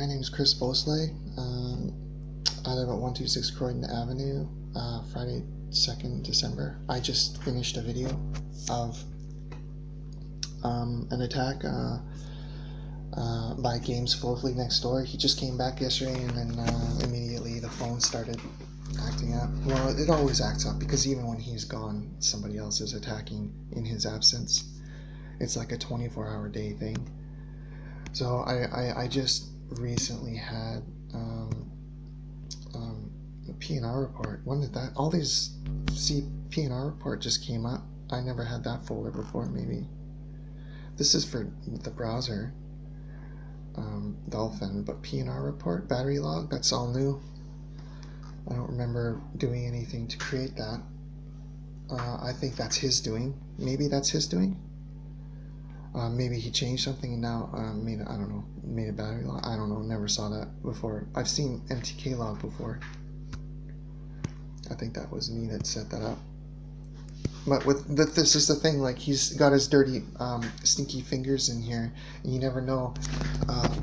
My name is Chris Bosley. I live at 126 Croydon Avenue, Friday, 2nd December. I just finished a video of an attack by Games Fully next door. He just came back yesterday, and then immediately the phone started acting up. Well, it always acts up because even when he's gone, somebody else is attacking in his absence. It's like a 24-hour day thing. So I just recently had a P&R report. When did that? All these P&R report just came up. I never had that folder before. Maybe this is for the browser, Dolphin, but P&R report, battery log. That's all new. I don't remember doing anything to create that. I think that's his doing. Maybe that's his doing. Maybe he changed something and now made a battery log. I don't know. Never saw that before. I've seen MTK log before. I think that was me that set that up. But this is the thing. Like, he's got his dirty, stinky fingers in here, and you never know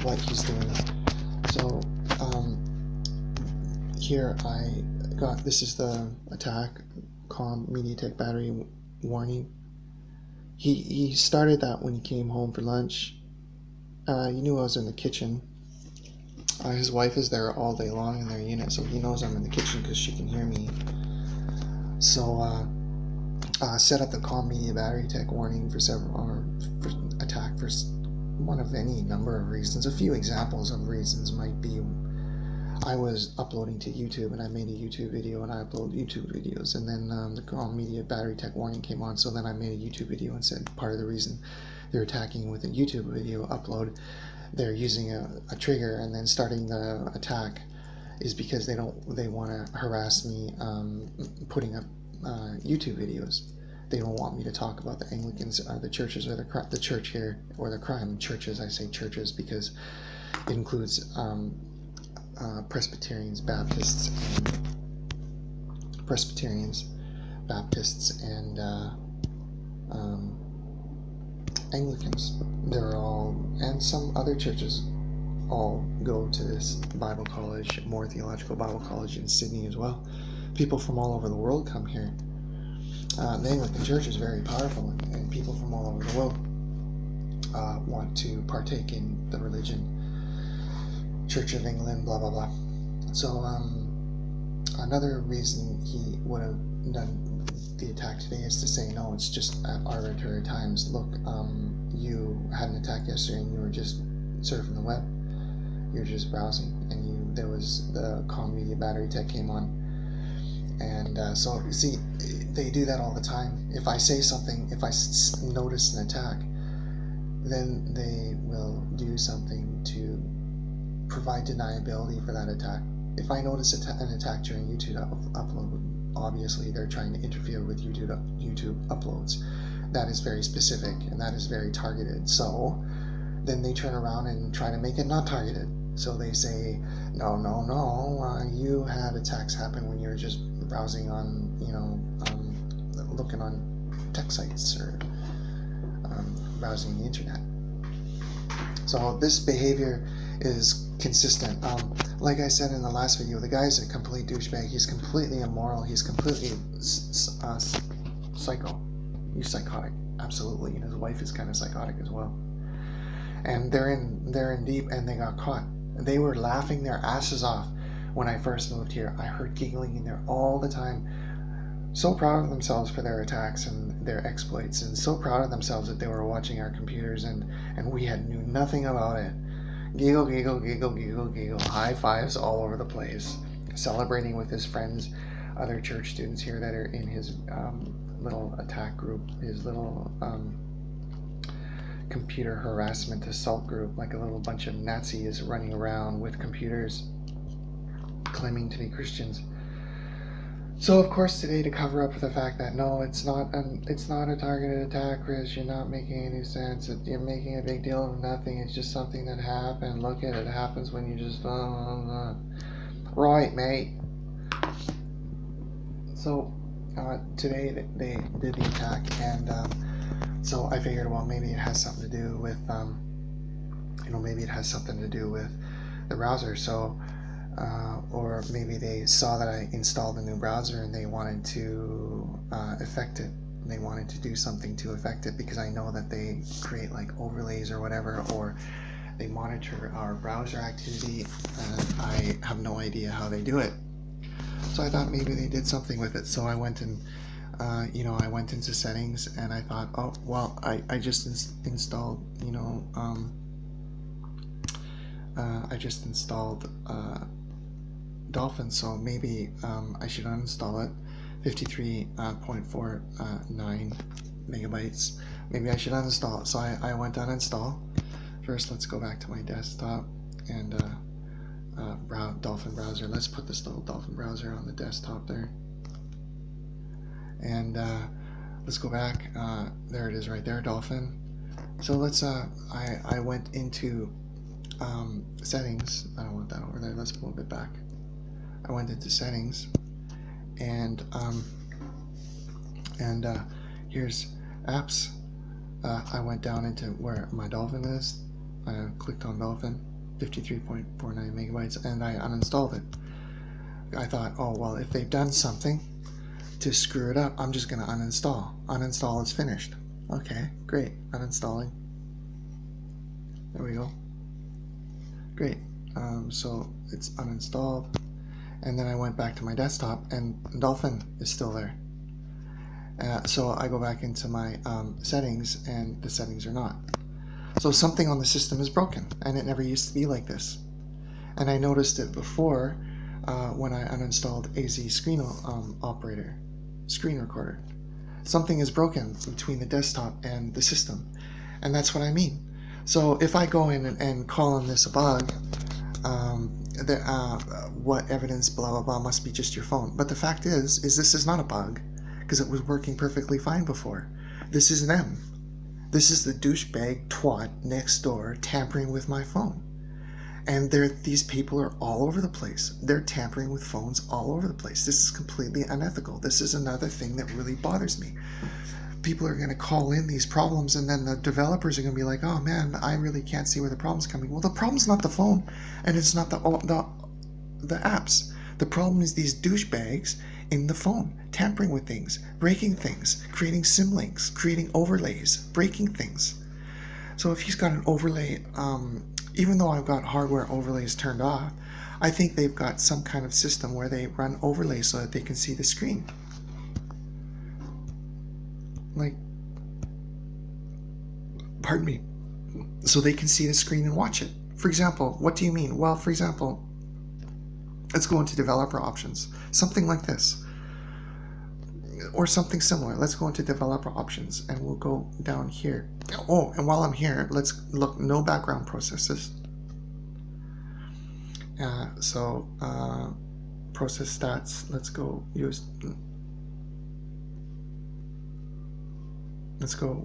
what he's doing. So here I got. This is the attack. MediaTek battery warning. He started that when he came home for lunch. He knew I was in the kitchen. His wife is there all day long in their unit, so he knows I'm in the kitchen because she can hear me. So set up the Media Battery Tech warning for attack for one of any number of reasons. A few examples of reasons might be I was uploading to YouTube, and I made a YouTube video, and I upload YouTube videos, and then the Media Battery Tech warning came on, so then I made a YouTube video and said part of the reason they're attacking with a YouTube video upload, they're using a trigger and then starting the attack is because they want to harass me putting up YouTube videos. They don't want me to talk about the Anglicans or the churches or the church here, or the crime churches. I say churches because it includes Presbyterians, Baptists, and Anglicans. They're all, and some other churches, all go to this Bible college, more theological Bible college in Sydney as well. People from all over the world come here. The Anglican Church is very powerful, and people from all over the world want to partake in the religion. Church of England, blah blah blah. So another reason he would have done the attack today is to say, no, it's just at arbitrary times. Look, you had an attack yesterday and you were just surfing the web, you're just browsing, and there was the Media Battery Tech came on, and so you see, they do that all the time. If I say something, if I notice an attack, then they will do something to provide deniability for that attack. If I notice an attack during YouTube upload, obviously they're trying to interfere with YouTube uploads. That is very specific and that is very targeted. So then they turn around and try to make it not targeted. So they say, no, you had attacks happen when you were just browsing on, looking on tech sites or browsing the internet. So this behavior is consistent. Like I said in the last video, the guy's a complete douchebag. He's completely immoral. He's completely psycho. He's psychotic, absolutely. And his wife is kind of psychotic as well. And they're in deep, and they got caught. They were laughing their asses off when I first moved here. I heard giggling in there all the time. So proud of themselves for their attacks and their exploits, and so proud of themselves that they were watching our computers and we knew nothing about it. Giggle, giggle, giggle, giggle, giggle. High fives all over the place. Celebrating with his friends, other church students here that are in his little attack group, his little computer harassment assault group, like a little bunch of Nazis running around with computers claiming to be Christians. So of course today, to cover up the fact that no, it's not a targeted attack, Chris, you're not making any sense, you're making a big deal of nothing, it's just something that happened, look at it, happens when you just right, mate. So today they did the attack, and so I figured, well, maybe it has something to do with the browser. So or maybe they saw that I installed a new browser and they wanted to affect it. They wanted to do something to affect it, because I know that they create like overlays or whatever, or they monitor our browser activity, and I have no idea how they do it. So I thought maybe they did something with it. So I went and I went into settings, and I thought, oh well, I just installed I just installed Dolphin, so maybe I should uninstall it. 53.49 megabytes. Maybe I should uninstall it. So I went uninstall. First, let's go back to my desktop and Dolphin browser. Let's put this little Dolphin browser on the desktop there. And let's go back. There it is right there, Dolphin. So let's, I went into settings. I don't want that over there. Let's move it back. I went into settings, and here's apps. I went down into where my Dolphin is. I clicked on Dolphin, 53.49 megabytes, and I uninstalled it. I thought, oh well, if they've done something to screw it up, I'm just gonna uninstall. Uninstall is finished. Okay, great. Uninstalling. There we go. Great. So it's uninstalled, and then I went back to my desktop, and Dolphin is still there. So I go back into my settings, and the settings are not. So something on the system is broken, and it never used to be like this. And I noticed it before when I uninstalled AZ Screen Recorder. Something is broken between the desktop and the system, and that's what I mean. So if I go in and call on this a bug, what evidence, blah blah blah, must be just your phone. But the fact is this is not a bug, because it was working perfectly fine before. This is them. This is the douchebag twat next door tampering with my phone. And these people are all over the place. They're tampering with phones all over the place. This is completely unethical. This is another thing that really bothers me. People are going to call in these problems, and then the developers are going to be like, oh man, I really can't see where the problem's coming. Well, the problem's not the phone, and it's not the apps. The problem is these douchebags in the phone, tampering with things, breaking things, creating symlinks, creating overlays, breaking things. So if he's got an overlay, even though I've got hardware overlays turned off, I think they've got some kind of system where they run overlays so that they can see the screen. Like, pardon me, so they can see the screen and watch it. For example, what do you mean? Well, for example, let's go into developer options, something like this, or something similar. Let's go into developer options, and we'll go down here. Oh, and while I'm here, let's look, no background processes. Process stats, let's go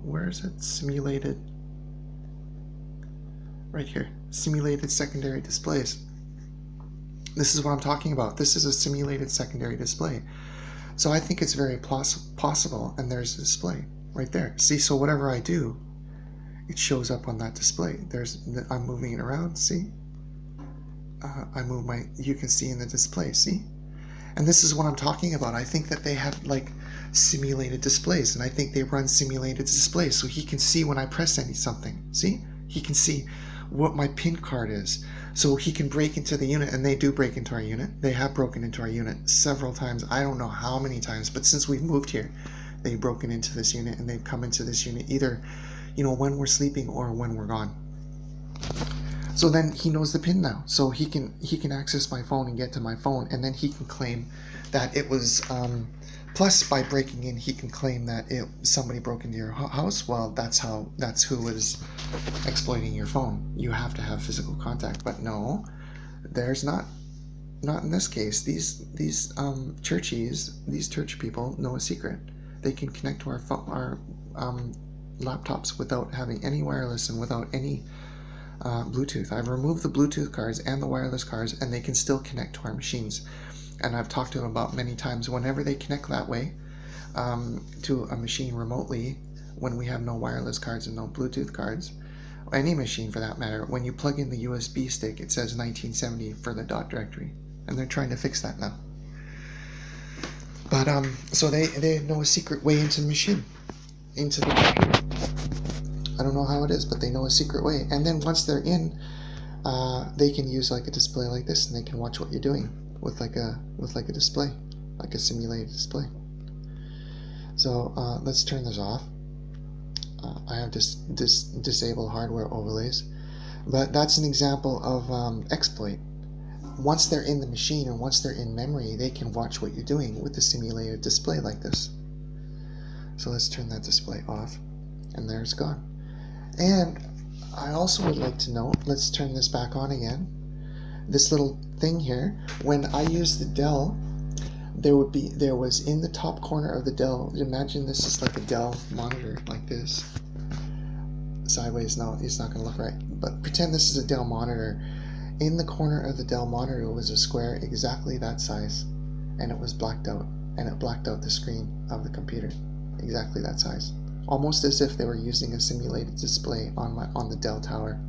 where is it? Simulated, right here, simulated secondary displays. This is what I'm talking about. This is a simulated secondary display. So I think it's very possible, and there's a display right there. See, so whatever I do, it shows up on that display. I'm moving it around, see? I move you can see in the display, see? And this is what I'm talking about. I think that they have like simulated displays, and I think they run simulated displays so he can see when I press something. See? He can see what my pin card is, so he can break into the unit, and they do break into our unit. They have broken into our unit several times. I don't know how many times, but since we've moved here, they've broken into this unit, and they've come into this unit either, when we're sleeping or when we're gone. So then he knows the pin now, so he can access my phone and get to my phone, and then he can claim that it was plus by breaking in, he can claim that somebody broke into your house. Well, that's who is exploiting your phone. You have to have physical contact, but no, there's not in this case. These churchies, these church people know a secret. They can connect to our laptops without having any wireless and without any Bluetooth. I've removed the Bluetooth cards and the wireless cards, and they can still connect to our machines. And I've talked to them about many times, whenever they connect that way to a machine remotely, when we have no wireless cards and no Bluetooth cards, any machine for that matter, when you plug in the USB stick, it says 1970 for the dot directory, and they're trying to fix that now. But so they know a secret way into the machine, into the computer. I don't know how it is, but they know a secret way. And then once they're in, they can use like a display like this, and they can watch what you're doing with like a display, like a simulated display. So let's turn this off. I have disable hardware overlays, but that's an example of exploit. Once they're in the machine and once they're in memory, they can watch what you're doing with the simulated display like this. So let's turn that display off, and there it's gone. And I also would like to note, let's turn this back on again. This little thing here, when I use the Dell, there was in the top corner of the Dell, imagine this is like a Dell monitor like this. Sideways, no, it's not going to look right, but pretend this is a Dell monitor. In the corner of the Dell monitor was a square exactly that size, and it was blacked out, and it blacked out the screen of the computer, exactly that size, almost as if they were using a simulated display on the Dell tower,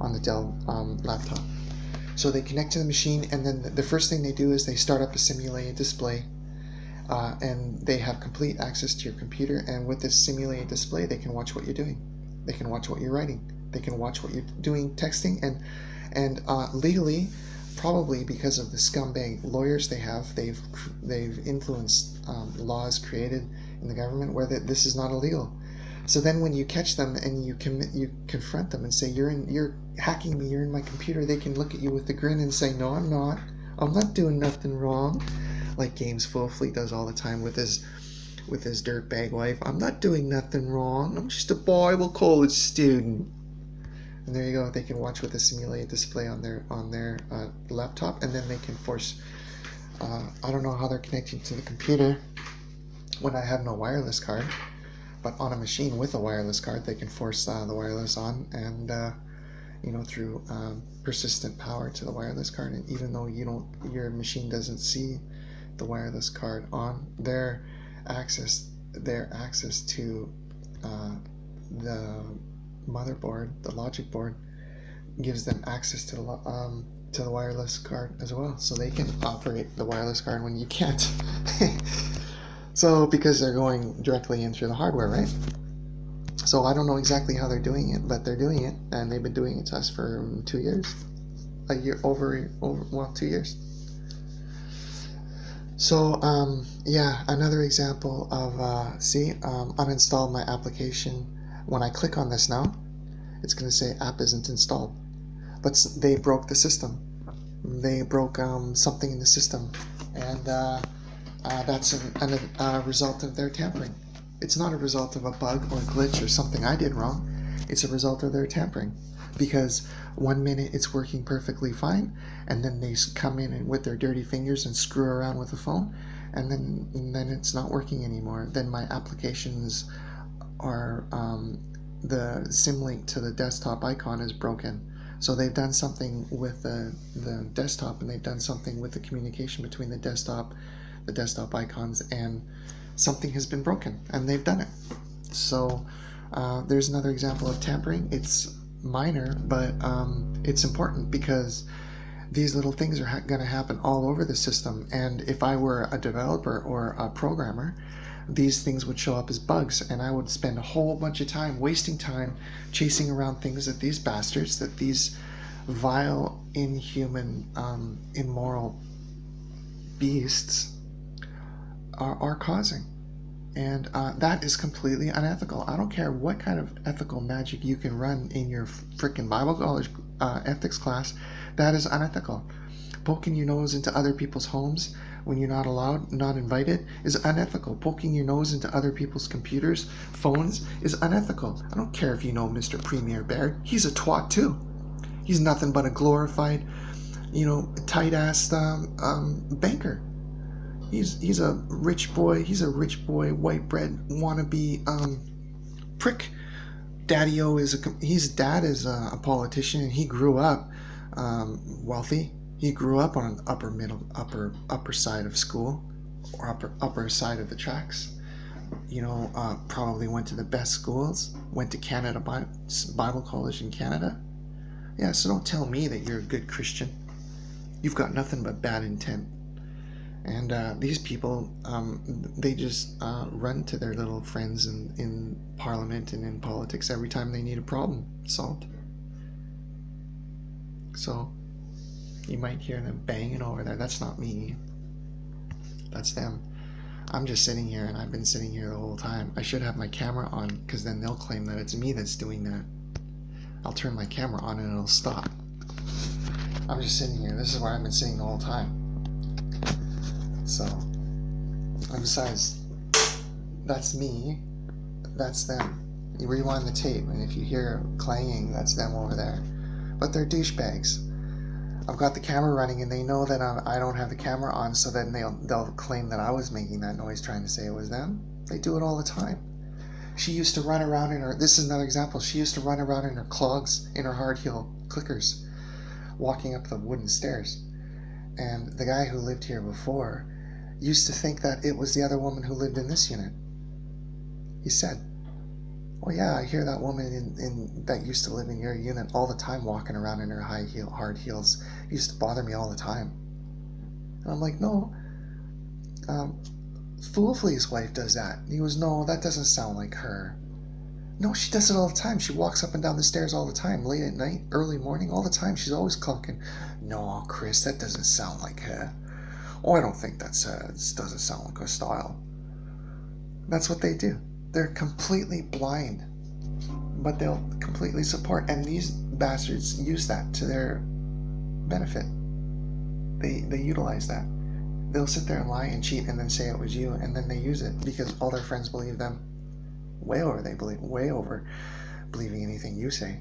on the Dell laptop. So they connect to the machine, and then the first thing they do is they start up a simulated display, and they have complete access to your computer. And with this simulated display, they can watch what you're doing, they can watch what you're writing, they can watch what you're doing texting, and legally, probably because of the scumbag lawyers they've influenced laws created in the government where this is not illegal. So then when you catch them and you confront them and say you're hacking me, you're in my computer, they can look at you with a grin and say, no, I'm not doing nothing wrong, like James Folfleet does all the time with his dirtbag wife. I'm not doing nothing wrong, I'm just a Bible college student. And there you go. They can watch with a simulated display on their laptop, and then they can force. I don't know how they're connecting to the computer when I have no wireless card, but on a machine with a wireless card, they can force the wireless on, and through persistent power to the wireless card. And even though your machine doesn't see the wireless card on, their access to the motherboard, the logic board, gives them access to the wireless card as well, so they can operate the wireless card when you can't. So because they're going directly in through the hardware, right? So I don't know exactly how they're doing it, but they're doing it, and they've been doing it to us for 2 years, well, 2 years. So another example of uninstalled my application. When I click on this now, it's going to say app isn't installed. But they broke the system. They broke something in the system. And that's a result of their tampering. It's not a result of a bug or a glitch or something I did wrong. It's a result of their tampering. Because 1 minute it's working perfectly fine, and then they come in with their dirty fingers and screw around with the phone, and then it's not working anymore. Then my applications are the symlink to the desktop icon is broken. So they've done something with the desktop, and they've done something with the communication between the desktop icons, and something has been broken, and they've done it. So there's another example of tampering. It's minor, but it's important, because these little things are going to happen all over the system. And if I were a developer or a programmer, these things would show up as bugs, and I would spend a whole bunch of time wasting time chasing around things that these bastards, that these vile, inhuman, immoral beasts are causing. And that is completely unethical. I don't care what kind of ethical magic you can run in your frickin' Bible college ethics class. That is unethical. Poking your nose into other people's homes when you're not allowed, not invited, is unethical. Poking your nose into other people's computers, phones, is unethical. I don't care if you know Mr. Premier Baird. He's a twat too. He's nothing but a glorified, tight-ass banker. He's a rich boy. He's a rich boy, white bread wannabe prick. Daddy-o his dad is a politician, and he grew up wealthy. He grew up on an upper side of school, or upper side of the tracks. probably went to the best schools, went to Canada Bible College in Canada. Yeah, so don't tell me that you're a good Christian. You've got nothing but bad intent. And these people, they just run to their little friends in Parliament and in politics every time they need a problem solved. So you might hear them banging over there. That's not me. That's them. I'm just sitting here, and I've been sitting here the whole time. I should have my camera on, because then they'll claim that it's me that's doing that. I'll turn my camera on and it'll stop. I'm just sitting here. This is where I've been sitting the whole time. So, and besides, that's me, that's them. You rewind the tape, and if you hear clanging, that's them over there. But they're douchebags. I've got the camera running, and they know that I don't have the camera on, so then they'll claim that I was making that noise trying to say it was them. They do it all the time. She used to run around in her, this is another example, she used to run around in her clogs, in her hard heel clickers, walking up the wooden stairs. And the guy who lived here before used to think that it was the other woman who lived in this unit. He said, "Oh yeah, I hear that woman in that used to live in your unit all the time walking around in her hard heels. It used to bother me all the time." And I'm like, "No, Foolflea's wife does that." And he goes, "No, that doesn't sound like her." "No, she does it all the time. She walks up and down the stairs all the time, late at night, early morning, all the time. She's always clunking." "No, Chris, that doesn't sound like her." "Oh, I don't think that's her. This doesn't sound like her style." That's what they do. They're completely blind, but they'll completely support. And these bastards use that to their benefit. They utilize that. They'll sit there and lie and cheat and then say it was you, and then they use it because all their friends believe them. Way over believing anything you say.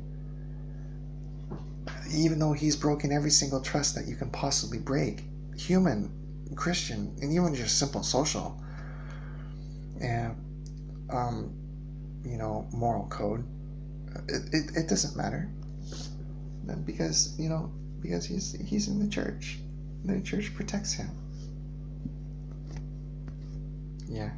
Even though he's broken every single trust that you can possibly break, human, Christian, and even just simple social, and moral code. It doesn't matter, because he's in the church. The church protects him. Yeah.